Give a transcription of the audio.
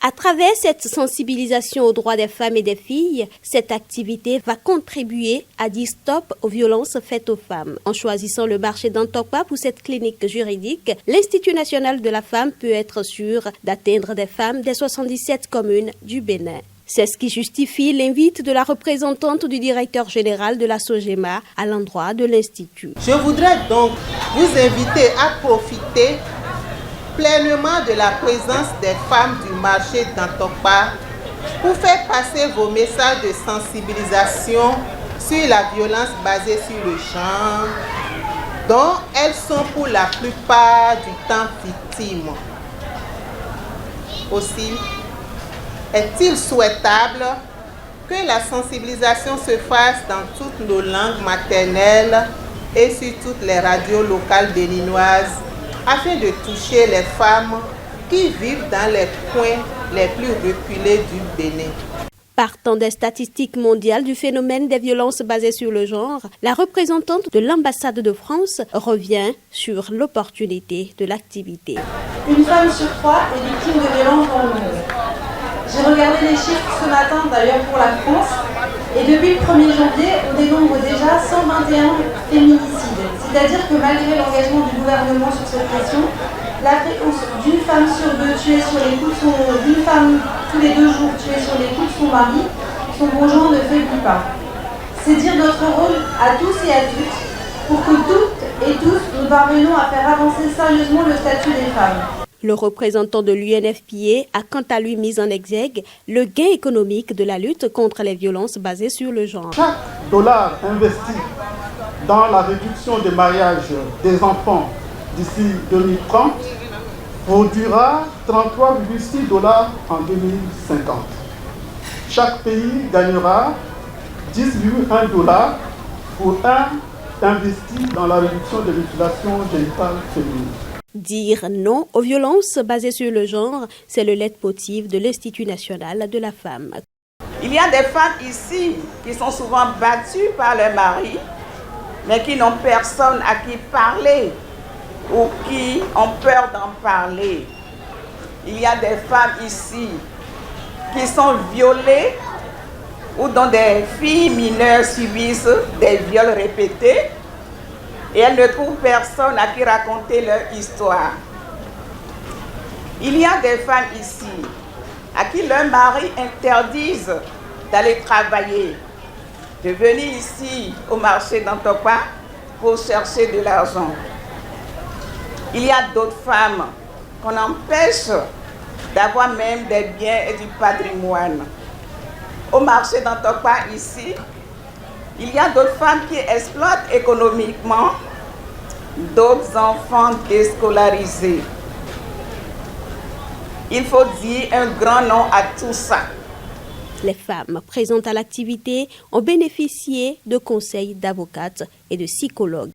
À travers cette sensibilisation aux droits des femmes et des filles, cette activité va contribuer à dire stop aux violences faites aux femmes. En choisissant le marché d'Antokpa pour cette clinique juridique, l'Institut national de la femme peut être sûr d'atteindre des femmes des 77 communes du Bénin. C'est ce qui justifie l'invite de la représentante du directeur général de la SOGEMA à l'endroit de l'Institut. Je voudrais donc vous inviter à profiter pleinement de la présence des femmes du marché d'Antokpa pour faire passer vos messages de sensibilisation sur la violence basée sur le genre, dont elles sont pour la plupart du temps victimes. Aussi, est-il souhaitable que la sensibilisation se fasse dans toutes nos langues maternelles et sur toutes les radios locales béninoises afin de toucher les femmes qui vivent dans les coins les plus reculés du Bénin. Partant des statistiques mondiales du phénomène des violences basées sur le genre, la représentante de l'ambassade de France revient sur l'opportunité de l'activité. Une femme sur 3 est victime de violences dans le monde. J'ai regardé les chiffres ce matin d'ailleurs pour la France et depuis le 1er janvier, on dénombre déjà 121 féminicides. C'est-à-dire que malgré l'engagement du gouvernement sur cette question, la fréquence d'une femme sur deux tuée sur les coups d'une femme tous les 2 jours tuée sur les coups de son mari, son conjoint ne faiblit pas. C'est dire notre rôle à tous et à toutes pour que toutes et tous nous parvenons à faire avancer sérieusement le statut des femmes. Le représentant de l'UNFPA a quant à lui mis en exergue le gain économique de la lutte contre les violences basées sur le genre. Chaque dollar investi dans la réduction des mariages des enfants d'ici 2030 produira 33,6 $ en 2050. Chaque pays gagnera 10,1 $ pour un investi dans la réduction des mutilations génitales féminines. Dire non aux violences basées sur le genre, c'est le leitmotiv de l'Institut national de la femme. Il y a des femmes ici qui sont souvent battues par leur mari, mais qui n'ont personne à qui parler ou qui ont peur d'en parler. Il y a des femmes ici qui sont violées ou dont des filles mineures subissent des viols répétés et elles ne trouvent personne à qui raconter leur histoire. Il y a des femmes ici à qui leur mari interdisent d'aller travailler, de venir ici au marché d'Antokpa pour chercher de l'argent. Il y a d'autres femmes qu'on empêche d'avoir même des biens et du patrimoine. Au marché d'Antokpa ici, il y a d'autres femmes qui exploitent économiquement d'autres enfants déscolarisés. Il faut dire un grand non à tout ça. Les femmes présentes à l'activité ont bénéficié de conseils d'avocates et de psychologues.